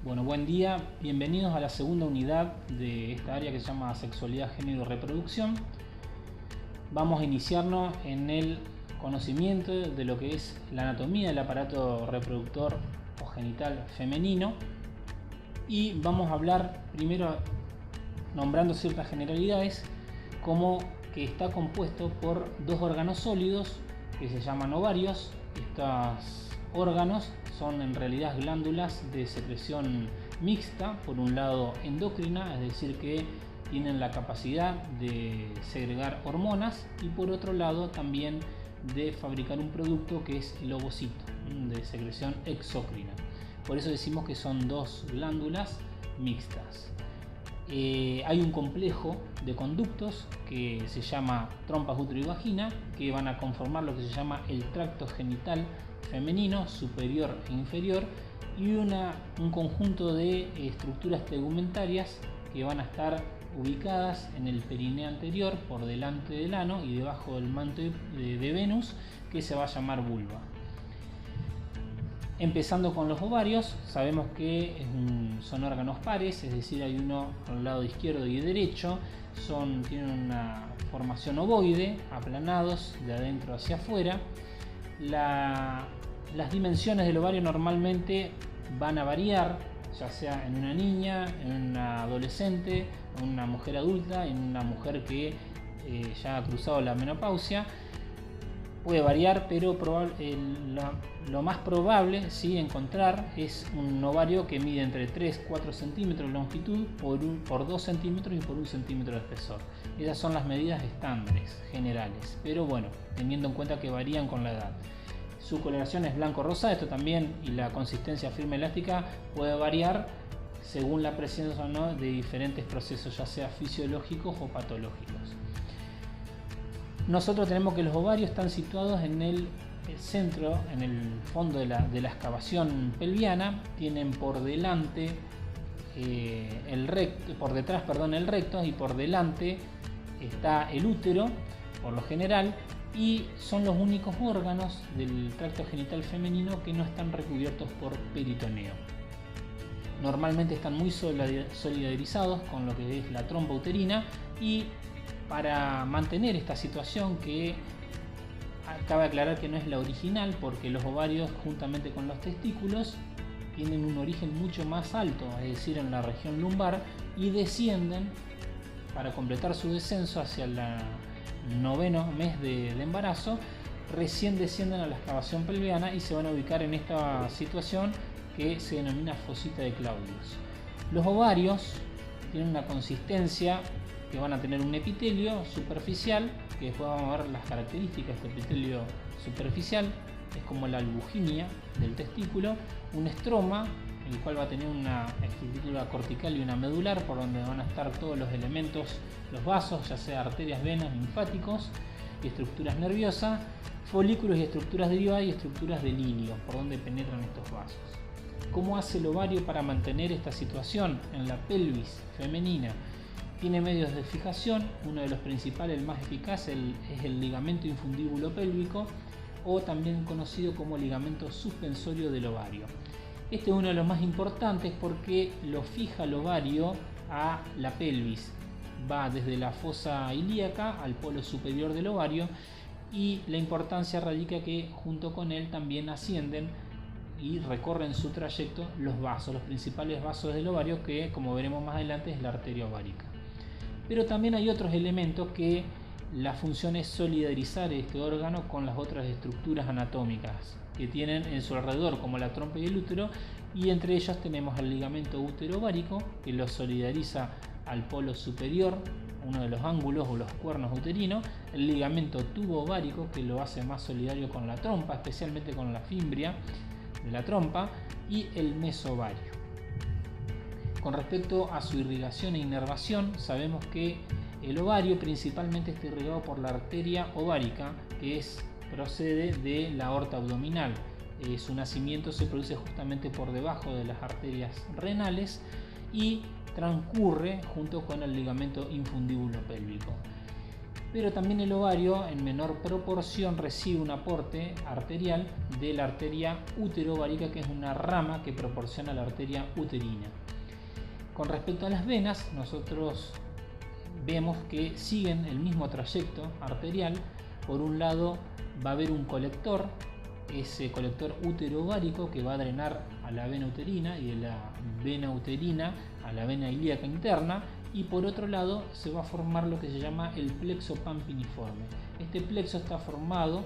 Bueno, buen día, bienvenidos a la segunda unidad de esta área que se llama Sexualidad, Género y Reproducción. Vamos a iniciarnos en el conocimiento de lo que es la anatomía del aparato reproductor o genital femenino y vamos a hablar primero nombrando ciertas generalidades, como que está compuesto por dos órganos sólidos que se llaman ovarios. Estos órganos son en realidad glándulas de secreción mixta, por un lado endocrina, es decir que tienen la capacidad de segregar hormonas, y por otro lado también de fabricar un producto que es el ovocito, de secreción exócrina. Por eso decimos que son dos glándulas mixtas. Hay un complejo de conductos que se llama trompas, útero y vagina, que van a conformar lo que se llama el tracto genital femenino superior e inferior, y un conjunto de estructuras tegumentarias que van a estar ubicadas en el perineo anterior, por delante del ano y debajo del manto de Venus, que se va a llamar vulva. Empezando con los ovarios, sabemos que son órganos pares, es decir, hay uno al lado izquierdo y derecho, tienen una formación ovoide, aplanados de adentro hacia afuera. Las dimensiones del ovario normalmente van a variar, ya sea en una niña, en una adolescente, en una mujer adulta, en una mujer que ya ha cruzado la menopausia. Puede variar, pero lo más probable encontrar es un ovario que mide entre 3-4 centímetros de longitud por 2 centímetros y por 1 centímetro de espesor. Esas son las medidas estándares generales, pero bueno, teniendo en cuenta que varían con la edad. Su coloración es blanco-rosa, esto también, y la consistencia firme elástica puede variar según la presencia o no de diferentes procesos, ya sea fisiológicos o patológicos. Nosotros tenemos que los ovarios están situados en el centro, en el fondo de la excavación pelviana. Tienen por delante el recto, y por delante está el útero, por lo general, y son los únicos órganos del tracto genital femenino que no están recubiertos por peritoneo. Normalmente están muy solidarizados con lo que es la trompa uterina, y para mantener esta situación, que cabe aclarar que no es la original, porque los ovarios juntamente con los testículos tienen un origen mucho más alto, es decir, en la región lumbar, y descienden para completar su descenso hacia el 9º mes de embarazo. Recién descienden a la excavación pelviana y se van a ubicar en esta situación que se denomina fosita de Claudius. Los ovarios tienen una consistencia que van a tener un epitelio superficial, que después vamos a ver las características de este epitelio superficial. Es como la albuginia del testículo, un estroma, el cual va a tener una estructura cortical y una medular, por donde van a estar todos los elementos, los vasos, ya sea arterias, venas, linfáticos y estructuras nerviosas, folículos y estructuras derivadas y estructuras del hilio, por donde penetran estos vasos. ¿Cómo hace el ovario para mantener esta situación en la pelvis femenina? Tiene medios de fijación. Uno de los principales, el más eficaz, es el ligamento infundíbulo pélvico, o también conocido como ligamento suspensorio del ovario. Este es uno de los más importantes porque lo fija el ovario a la pelvis. Va desde la fosa ilíaca al polo superior del ovario, y la importancia radica que junto con él también ascienden y recorren su trayecto los vasos, los principales vasos del ovario, que como veremos más adelante es la arteria ovárica. Pero también hay otros elementos que la función es solidarizar este órgano con las otras estructuras anatómicas que tienen en su alrededor, como la trompa y el útero, y entre ellos tenemos el ligamento útero-ovárico, que lo solidariza al polo superior, uno de los ángulos o los cuernos uterinos, el ligamento tubo-ovárico, que lo hace más solidario con la trompa, especialmente con la fimbria de la trompa, y el mesovario. Con respecto a su irrigación e inervación, sabemos que el ovario principalmente está irrigado por la arteria ovárica, que procede de la aorta abdominal. Su nacimiento se produce justamente por debajo de las arterias renales y transcurre junto con el ligamento infundíbulo pélvico. pero también el ovario en menor proporción recibe un aporte arterial de la arteria útero-ovárica, que es una rama que proporciona la arteria uterina. Con respecto a las venas, nosotros vemos que siguen el mismo trayecto arterial. Por un lado va a haber un colector, ese colector útero-ovárico, que va a drenar a la vena uterina y de la vena uterina a la vena ilíaca interna, y por otro lado se va a formar lo que se llama el plexo pampiniforme. Este plexo está formado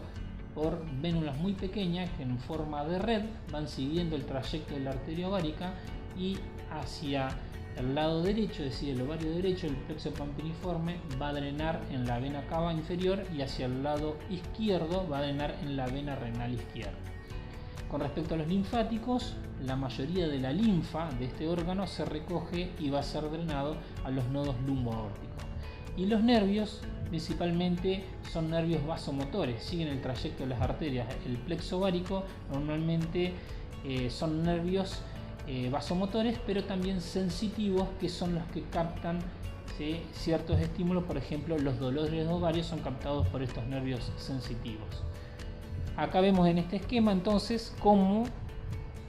por vénulas muy pequeñas que en forma de red van siguiendo el trayecto de la arteria ovárica, y hacia el lado derecho, es decir, el ovario derecho, el plexo pampiniforme va a drenar en la vena cava inferior, y hacia el lado izquierdo va a drenar en la vena renal izquierda. Con respecto a los linfáticos, la mayoría de la linfa de este órgano se recoge y va a ser drenado a los nodos lumboaórticos. Y los nervios principalmente son nervios vasomotores, siguen el trayecto de las arterias. El plexo ovárico normalmente son nervios vasomotores, pero también sensitivos, que son los que captan ciertos estímulos. Por ejemplo, los dolores de ovarios son captados por estos nervios sensitivos. Acá vemos en este esquema entonces cómo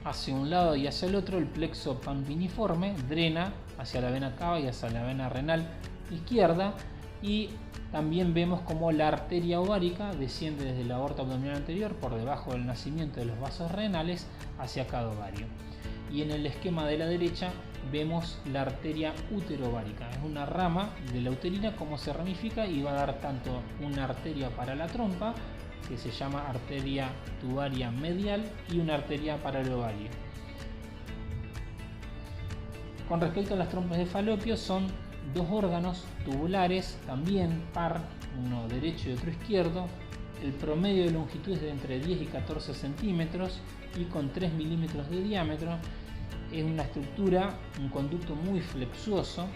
hacia un lado y hacia el otro el plexo pampiniforme drena hacia la vena cava y hacia la vena renal izquierda, y también vemos cómo la arteria ovárica desciende desde la aorta abdominal anterior por debajo del nacimiento de los vasos renales hacia cada ovario. Y en el esquema de la derecha vemos la arteria útero-ovárica, es una rama de la uterina, como se ramifica y va a dar tanto una arteria para la trompa, que se llama arteria tubaria medial, y una arteria para el ovario. Con respecto a las trompas de Falopio, son dos órganos tubulares, también par, uno derecho y otro izquierdo. El promedio de longitud es de entre 10 y 14 centímetros y con 3 milímetros de diámetro. Es una estructura, un conducto muy flexuoso,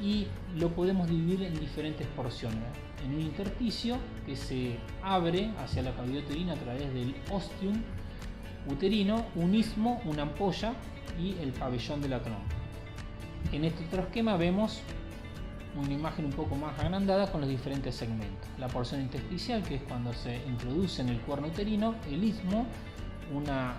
y lo podemos dividir en diferentes porciones. En un intersticio que se abre hacia la cavidad uterina a través del ostium uterino, un istmo, una ampolla y el pabellón de la trompa. En este otro esquema vemos una imagen un poco más agrandada con los diferentes segmentos. La porción intersticial, que es cuando se introduce en el cuerno uterino, el istmo, una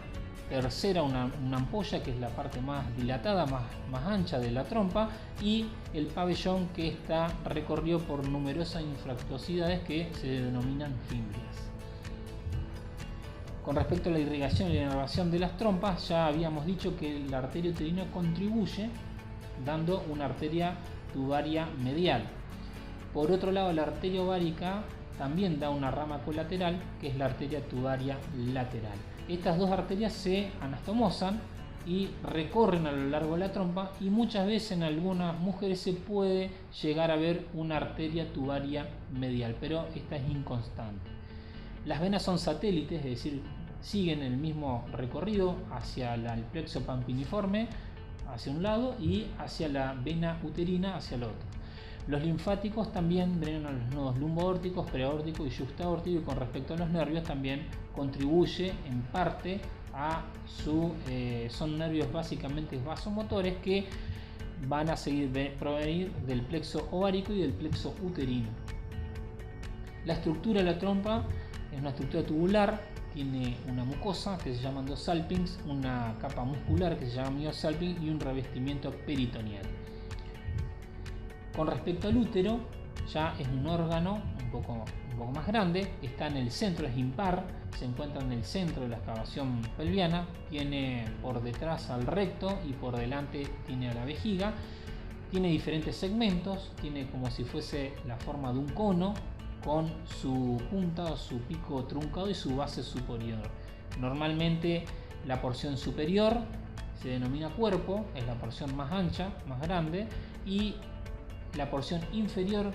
tercera, una ampolla, que es la parte más dilatada, más ancha de la trompa, y el pabellón, que está recorrido por numerosas infractuosidades que se denominan fimbrias. Con respecto a la irrigación y la inervación de las trompas, ya habíamos dicho que la arteria uterina contribuye dando una arteria tubaria medial. Por otro lado, la arteria ovárica también da una rama colateral, que es la arteria tubaria lateral. Estas dos arterias se anastomosan y recorren a lo largo de la trompa, y muchas veces en algunas mujeres se puede llegar a ver una arteria tubaria medial, pero esta es inconstante. Las venas son satélites, es decir, siguen el mismo recorrido hacia el plexo pampiniforme hacia un lado y hacia la vena uterina hacia el otro. Los linfáticos también drenan a los nodos lumboaórticos, preaórtico y yuxtaórtico, y con respecto a los nervios también contribuye en parte a son nervios básicamente vasomotores que van a provenir del plexo ovárico y del plexo uterino. La estructura de la trompa es una estructura tubular, tiene una mucosa que se llama endosalpinx, una capa muscular que se llama miosalpinx y un revestimiento peritoneal. Con respecto al útero, ya es un órgano un poco más grande, está en el centro, es impar, se encuentra en el centro de la excavación pelviana, tiene por detrás al recto y por delante tiene a la vejiga, tiene diferentes segmentos, tiene como si fuese la forma de un cono, con su punta o su pico truncado y su base superior. Normalmente la porción superior se denomina cuerpo, es la porción más ancha, más grande, y la porción inferior,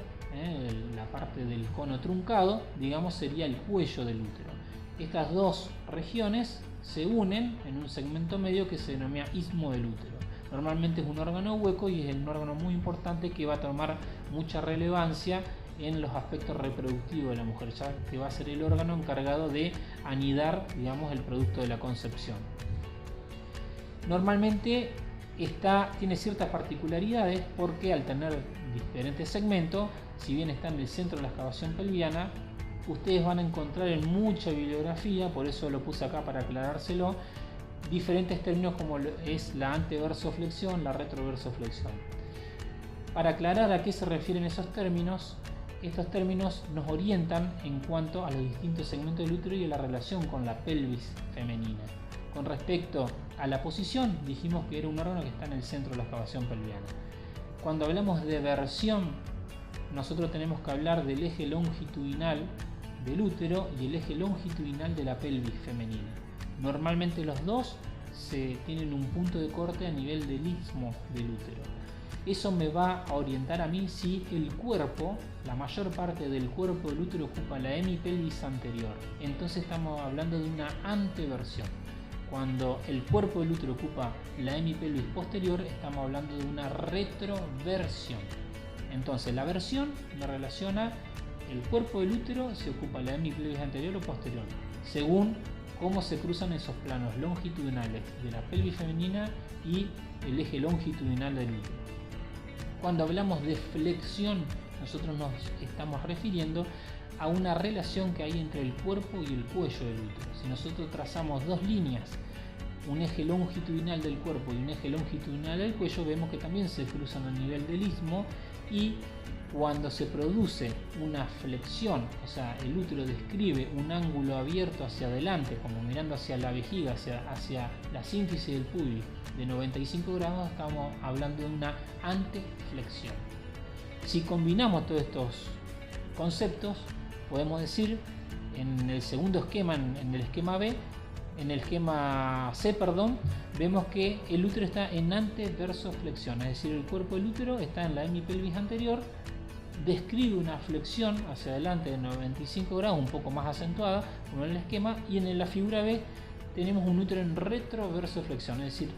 la parte del cono truncado, digamos, sería el cuello del útero. Estas dos regiones se unen en un segmento medio que se denomina istmo del útero. Normalmente es un órgano hueco y es un órgano muy importante que va a tomar mucha relevancia en los aspectos reproductivos de la mujer, ya que va a ser el órgano encargado de anidar, digamos, el producto de la concepción. Normalmente tiene ciertas particularidades porque al tener diferentes segmentos, si bien está en el centro de la excavación pelviana, ustedes van a encontrar en mucha bibliografía, por eso lo puse acá para aclarárselo, diferentes términos como es la anteversoflexión, la retroversoflexión. Para aclarar a qué se refieren esos términos, estos términos nos orientan en cuanto a los distintos segmentos del útero y a la relación con la pelvis femenina. Con respecto a la posición, dijimos que era un órgano que está en el centro de la excavación pelviana. Cuando hablamos de versión, nosotros tenemos que hablar del eje longitudinal del útero y el eje longitudinal de la pelvis femenina. Normalmente los dos tienen un punto de corte a nivel del istmo del útero. Eso me va a orientar a mí si el cuerpo, la mayor parte del cuerpo del útero ocupa la hemipelvis anterior. Entonces estamos hablando de una anteversión. Cuando el cuerpo del útero ocupa la hemipelvis posterior, estamos hablando de una retroversión. Entonces la versión me relaciona el cuerpo del útero si ocupa la hemipelvis anterior o posterior, según cómo se cruzan esos planos longitudinales de la pelvis femenina y el eje longitudinal del útero. Cuando hablamos de flexión, nosotros nos estamos refiriendo a una relación que hay entre el cuerpo y el cuello del útero. Si nosotros trazamos dos líneas, un eje longitudinal del cuerpo y un eje longitudinal del cuello, vemos que también se cruzan a nivel del istmo, y cuando se produce una flexión, o sea, el útero describe un ángulo abierto hacia adelante, como mirando hacia la vejiga, hacia la sínfisis del pubis de 95 grados, estamos hablando de una anteflexión. Si combinamos todos estos conceptos, podemos decir en el segundo esquema, en el esquema B, en el esquema C, vemos que el útero está en anteversoflexión, es decir, el cuerpo del útero está en la hemipelvis anterior, describe una flexión hacia adelante de 95 grados, un poco más acentuada, como en el esquema, y en la figura B tenemos un útero en retroversoflexión, es decir,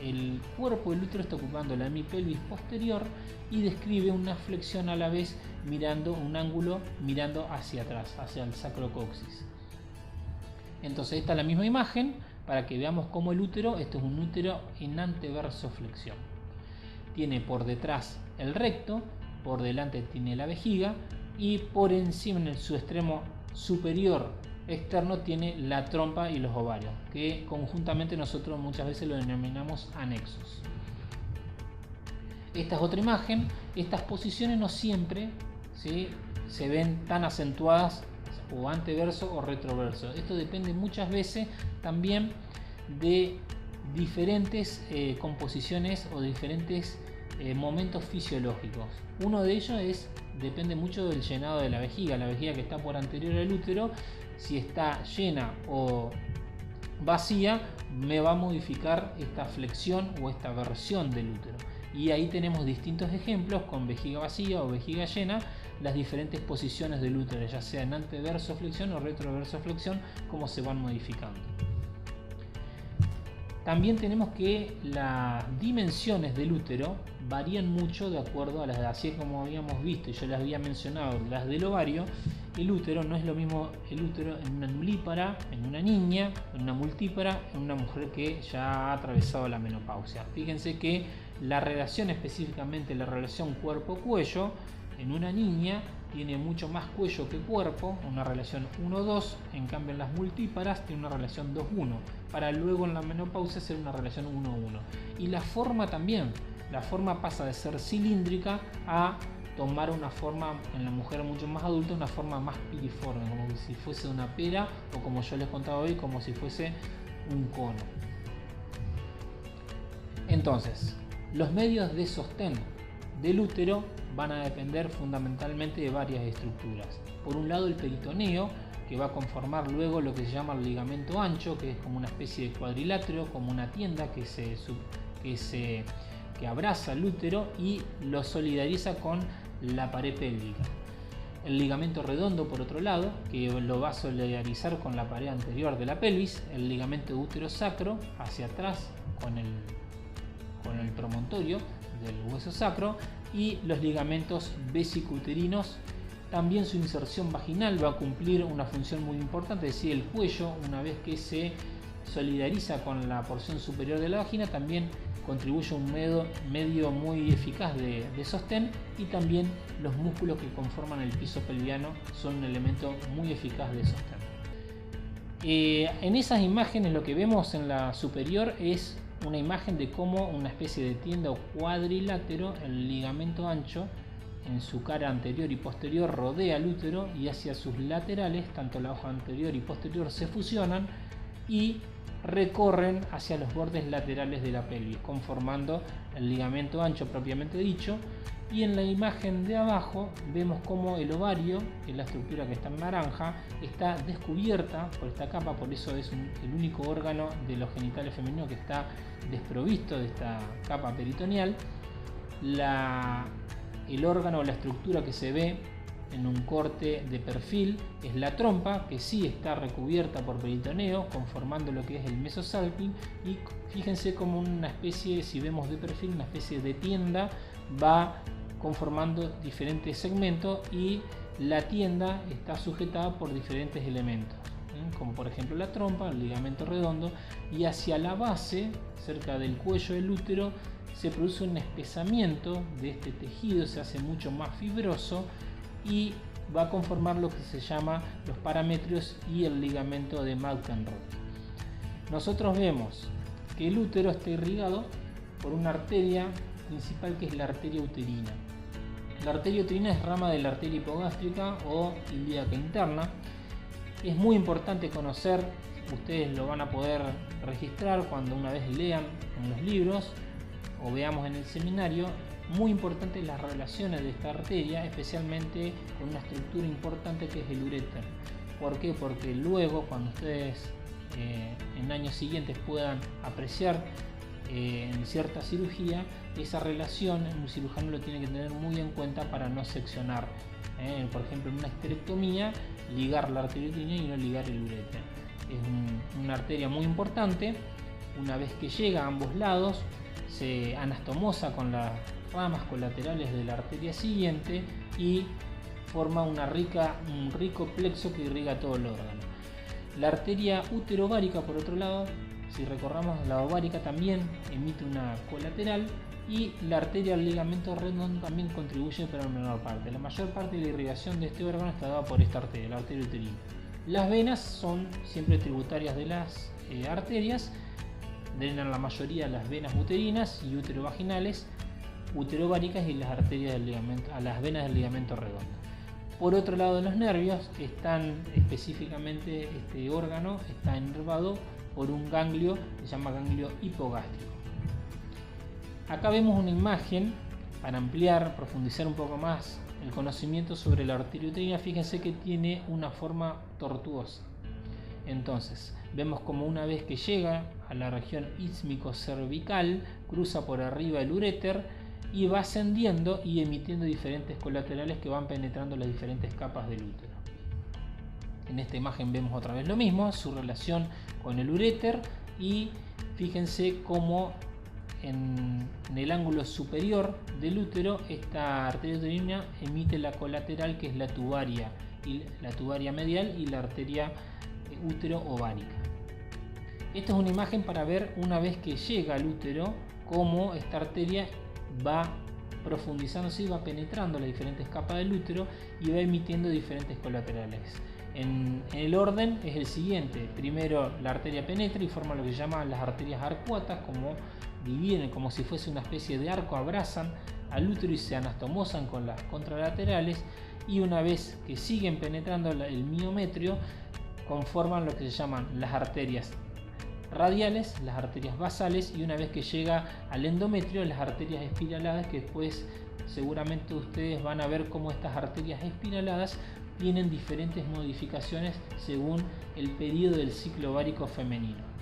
el cuerpo del útero está ocupando la hemipelvis posterior y describe una flexión a la vez mirando un ángulo mirando hacia atrás, hacia el sacrocoxis. Entonces esta es la misma imagen para que veamos cómo el útero, esto es un útero en anteversoflexión. Tiene por detrás el recto, por delante tiene la vejiga y por encima en su extremo superior externo tiene la trompa y los ovarios, que conjuntamente nosotros muchas veces lo denominamos anexos. Esta es otra imagen. Estas posiciones no siempre, ¿sí?, se ven tan acentuadas o anteverso o retroverso. Esto depende muchas veces también de diferentes composiciones o diferentes momentos fisiológicos. Uno de ellos depende mucho del llenado de la vejiga que está por anterior al útero. Si está llena o vacía, me va a modificar esta flexión o esta versión del útero. Y ahí tenemos distintos ejemplos con vejiga vacía o vejiga llena, las diferentes posiciones del útero, ya sea en anteversoflexión o retroversoflexión, cómo se van modificando. También tenemos que las dimensiones del útero varían mucho de acuerdo a las de, así como habíamos visto y yo les había mencionado las del ovario. El útero no es lo mismo el útero en una nulípara, en una niña, en una multípara, en una mujer que ya ha atravesado la menopausia. Fíjense que la relación, específicamente la relación cuerpo-cuello, en una niña tiene mucho más cuello que cuerpo, una relación 1-2, en cambio en las multíparas tiene una relación 2-1, para luego en la menopausia ser una relación 1-1. Y la forma también, la forma pasa de ser cilíndrica a tomar una forma en la mujer mucho más adulta, una forma más piriforme, como si fuese una pera o, como yo les contaba hoy, como si fuese un cono. Entonces, los medios de sostén del útero van a depender fundamentalmente de varias estructuras. Por un lado, el peritoneo, que va a conformar luego lo que se llama el ligamento ancho, que es como una especie de cuadrilátero, como una tienda que abraza el útero y lo solidariza con la pared pélvica. El ligamento redondo, por otro lado, que lo va a solidarizar con la pared anterior de la pelvis. El ligamento útero-sacro hacia atrás con el promontorio del hueso sacro, y los ligamentos vesico-uterinos. También su inserción vaginal va a cumplir una función muy importante, es decir, el cuello, una vez que se solidariza con la porción superior de la vagina, también contribuye a un medio muy eficaz de sostén, y también los músculos que conforman el piso pelviano son un elemento muy eficaz de sostén. En esas imágenes lo que vemos en la superior es una imagen de cómo una especie de tienda o cuadrilátero, el ligamento ancho en su cara anterior y posterior rodea el útero, y hacia sus laterales, tanto la hoja anterior y posterior, se fusionan y recorren hacia los bordes laterales de la pelvis, conformando el ligamento ancho propiamente dicho. Y en la imagen de abajo vemos como el ovario, que es la estructura que está en naranja, está descubierta por esta capa, por eso es el único órgano de los genitales femeninos que está desprovisto de esta capa peritoneal. El órgano o la estructura que se ve en un corte de perfil es la trompa, que sí está recubierta por peritoneo, conformando lo que es el mesosalping. Y fíjense como una especie, si vemos de perfil, una especie de tienda va conformando diferentes segmentos, y la tienda está sujetada por diferentes elementos, como por ejemplo la trompa, el ligamento redondo, y hacia la base, cerca del cuello del útero, se produce un espesamiento de este tejido, se hace mucho más fibroso y va a conformar lo que se llama los parametrios y el ligamento de McEnroe. Nosotros vemos que el útero está irrigado por una arteria principal, que es la arteria uterina. La arteria uterina es rama de la arteria hipogástrica o ilíaca interna. Es muy importante conocer, ustedes lo van a poder registrar cuando una vez lean en los libros o veamos en el seminario, muy importante las relaciones de esta arteria, especialmente con una estructura importante que es el uréter. ¿Por qué? Porque luego, cuando ustedes en años siguientes puedan apreciar en cierta cirugía, esa relación un cirujano lo tiene que tener muy en cuenta para no seccionar. Por ejemplo, en una esterectomía, ligar la arteria uterina y no ligar el uréter. Es una arteria muy importante. Una vez que llega a ambos lados, se anastomosa con las ramas colaterales de la arteria siguiente y forma un rico plexo que irriga todo el órgano. La arteria uterovárica, por otro lado, si recorramos la ovárica, también emite una colateral, y la arteria del ligamento redondo también contribuye, pero en menor parte. La mayor parte de la irrigación de este órgano está dada por esta arteria, la arteria uterina. Las venas son siempre tributarias de las arterias, drenan la mayoría las venas uterinas y uterovaginales, uterováricas y las arterias del ligamento, a las venas del ligamento redondo. Por otro lado, de los nervios, están específicamente, este órgano está inervado por un ganglio que se llama ganglio hipogástrico. Acá vemos una imagen para ampliar, profundizar un poco más el conocimiento sobre la arteria uterina. Fíjense que tiene una forma tortuosa. Entonces, vemos como una vez que llega a la región ísmico-cervical, cruza por arriba el uréter y va ascendiendo y emitiendo diferentes colaterales que van penetrando las diferentes capas del útero. En esta imagen vemos otra vez lo mismo, su relación con el uréter, y fíjense cómo en el ángulo superior del útero esta arteria uterina emite la colateral, que es la tubaria medial y la arteria útero-ovárica. Esta es una imagen para ver, una vez que llega al útero, cómo esta arteria va profundizándose y va penetrando las diferentes capas del útero y va emitiendo diferentes colaterales. En el orden es el siguiente: primero la arteria penetra y forma lo que se llaman las arterias arcuatas, como dividen, como si fuese una especie de arco, abrazan al útero y se anastomosan con las contralaterales, y una vez que siguen penetrando el miometrio, conforman lo que se llaman las arterias radiales, las arterias basales, y una vez que llega al endometrio, las arterias espiraladas, que después seguramente ustedes van a ver cómo estas arterias espiraladas tienen diferentes modificaciones según el periodo del ciclo ovárico femenino.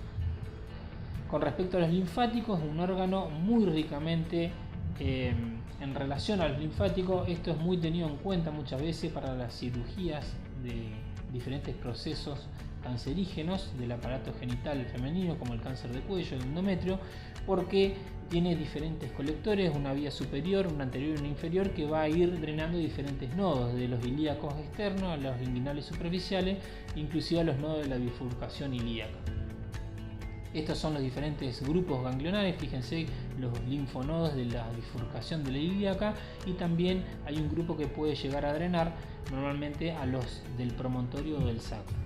Con respecto a los linfáticos, un órgano muy ricamente en relación a los linfáticos. Esto es muy tenido en cuenta muchas veces para las cirugías de diferentes procesos cancerígenos del aparato genital femenino, como el cáncer de cuello, el endometrio, porque tiene diferentes colectores, una vía superior, una anterior y una inferior, que va a ir drenando diferentes nodos, de los ilíacos externos a los inguinales superficiales, inclusive a los nodos de la bifurcación ilíaca. Estos son los diferentes grupos ganglionares, fíjense los linfonodos de la bifurcación de la ilíaca, y también hay un grupo que puede llegar a drenar normalmente a los del promontorio o del sacro.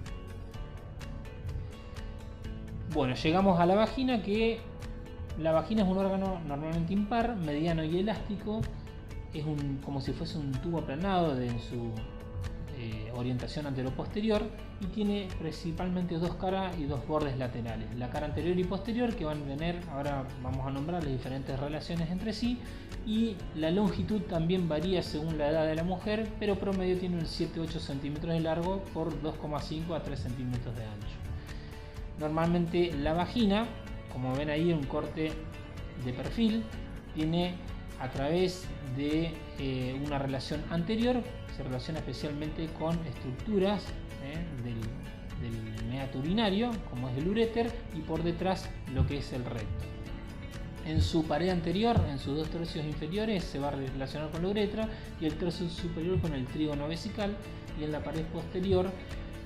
Bueno, llegamos a la vagina, que la vagina es un órgano normalmente impar, mediano y elástico. Es como si fuese un tubo aplanado en su orientación antero-posterior, y tiene principalmente dos caras y dos bordes laterales. La cara anterior y posterior, que van a tener, ahora vamos a nombrar las diferentes relaciones entre sí, y la longitud también varía según la edad de la mujer, pero promedio tiene un 7-8 centímetros de largo por 2,5 a 3 centímetros de ancho. Normalmente la vagina, como ven ahí en un corte de perfil, tiene a través de una relación anterior, se relaciona especialmente con estructuras del meato urinario, como es el uréter, y por detrás lo que es el recto. En su pared anterior, en sus dos tercios inferiores, se va a relacionar con la uretra, y el tercio superior con el trígono vesical, y en la pared posterior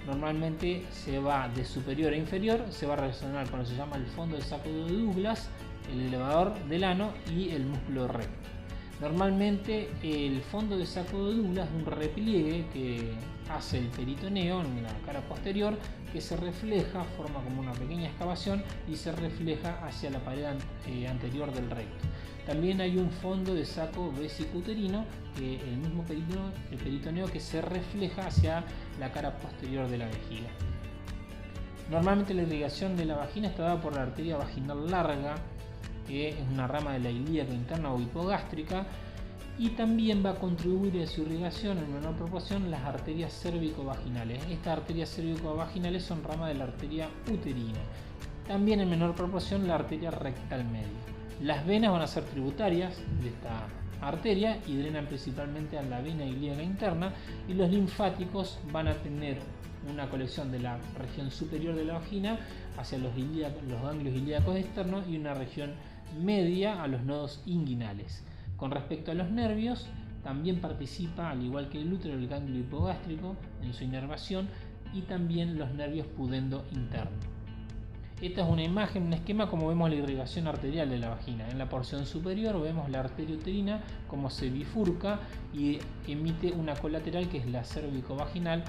normalmente se va de superior a inferior, se va a relacionar con lo que se llama el fondo del saco de Douglas, el elevador del ano y el músculo recto. Normalmente el fondo de saco de Douglas es un repliegue que hace el peritoneo en la cara posterior, que se refleja, forma como una pequeña excavación y se refleja hacia la pared anterior del recto. También hay un fondo de saco vesicuterino, que el mismo peritoneo que se refleja hacia la cara posterior de la vejiga. Normalmente la irrigación de la vagina está dada por la arteria vaginal larga, que es una rama de la ilíaca interna o hipogástrica, y también va a contribuir a su irrigación en menor proporción las arterias cérvico-vaginales. Estas arterias cérvico-vaginales son rama de la arteria uterina. También en menor proporción la arteria rectal media. Las venas van a ser tributarias de esta arteria y drenan principalmente a la vena ilíaca interna, y los linfáticos van a tener una colección de la región superior de la vagina hacia los ganglios ilíacos externos y una región media a los nodos inguinales. Con respecto a los nervios, también participa, al igual que el útero, el ganglio hipogástrico en su inervación, y también los nervios pudendo interno. Esta es una imagen, un esquema como vemos la irrigación arterial de la vagina. En la porción superior vemos la arteria uterina como se bifurca y emite una colateral que es la cérvico-vaginal.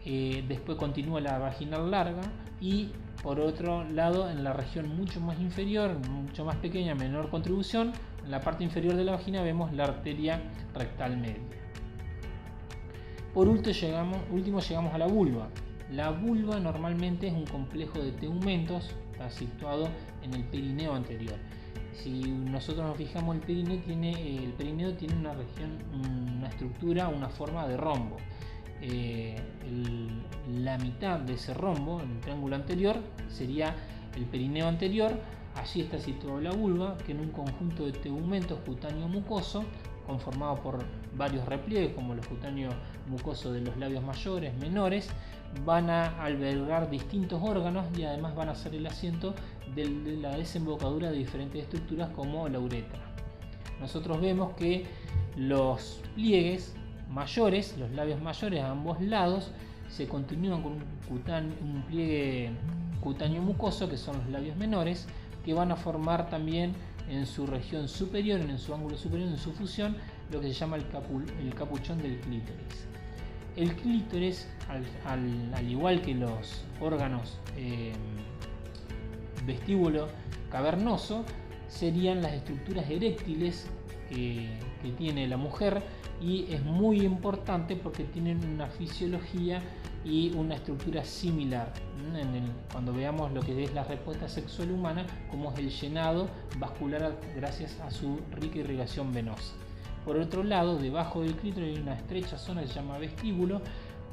Después continúa la vaginal larga, y por otro lado en la región mucho más inferior, mucho más pequeña, menor contribución, en la parte inferior de la vagina vemos la arteria rectal media. Por último llegamos a la vulva. La vulva normalmente es un complejo de tegumentos, está situado en el perineo anterior. Si nosotros nos fijamos, el perineo tiene una región, una estructura, una forma de rombo. La mitad de ese rombo, el triángulo anterior, sería el perineo anterior. Allí está situada la vulva, que en un conjunto de tegumentos cutáneo-mucoso, conformado por varios repliegues, como los cutáneos mucosos de los labios mayores, menores, van a albergar distintos órganos y además van a ser el asiento de la desembocadura de diferentes estructuras como la uretra. Nosotros vemos que los pliegues mayores, los labios mayores a ambos lados, se continúan con un pliegue cutáneo mucoso, que son los labios menores, que van a formar también en su región superior, en su ángulo superior, en su fusión, lo que se llama el capuchón del clítoris. El clítoris, al igual que los órganos vestíbulo cavernoso, serían las estructuras eréctiles que tiene la mujer, y es muy importante porque tienen una fisiología y una estructura similar. Cuando veamos lo que es la respuesta sexual humana, como es el llenado vascular gracias a su rica irrigación venosa. Por otro lado, debajo del clítoris hay una estrecha zona que se llama vestíbulo.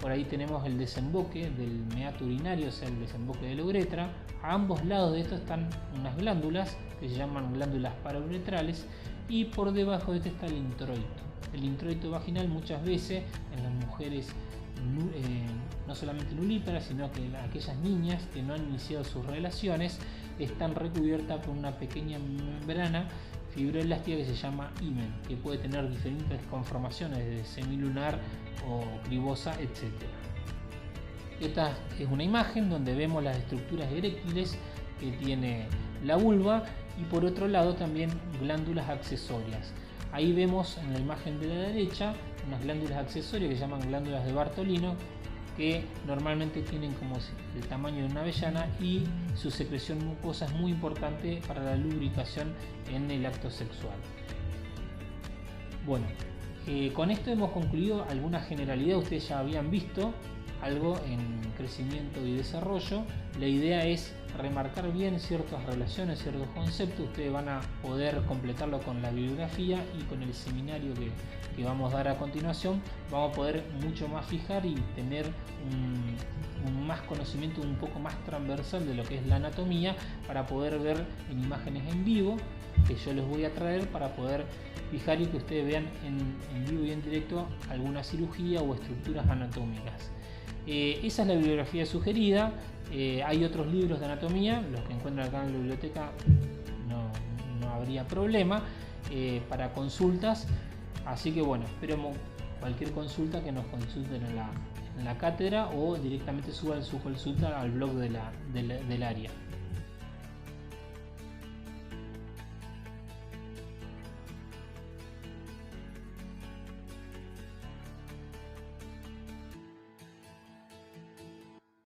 Por ahí tenemos el desemboque del meato urinario, o sea, el desemboque de la uretra. A ambos lados de esto están unas glándulas que se llaman glándulas parauretrales, y por debajo de este está el introito. El introito vaginal muchas veces en las mujeres, no solamente nulíparas, sino que aquellas niñas que no han iniciado sus relaciones, están recubiertas por una pequeña membrana fibroelástica que se llama himen, que puede tener diferentes conformaciones, desde semilunar o cribosa, etc. Esta es una imagen donde vemos las estructuras eréctiles que tiene la vulva, y por otro lado también glándulas accesorias. Ahí vemos en la imagen de la derecha unas glándulas accesorias que se llaman glándulas de Bartolino, que normalmente tienen como el tamaño de una avellana, y su secreción mucosa es muy importante para la lubricación en el acto sexual. Bueno, con esto hemos concluido alguna generalidad. Ustedes ya habían visto algo en crecimiento y desarrollo. La idea es remarcar bien ciertas relaciones, ciertos conceptos. Ustedes van a poder completarlo con la bibliografía, y con el seminario que vamos a dar a continuación vamos a poder mucho más fijar y tener un más conocimiento un poco más transversal de lo que es la anatomía, para poder ver en imágenes en vivo que yo les voy a traer, para poder fijar y que ustedes vean en vivo y en directo alguna cirugía o estructuras anatómicas. Esa es la bibliografía sugerida. Hay otros libros de anatomía, los que encuentran acá en la biblioteca, no habría problema para consultas. Así que bueno, esperemos cualquier consulta que nos consulten en la cátedra, o directamente suban su consulta al blog del área.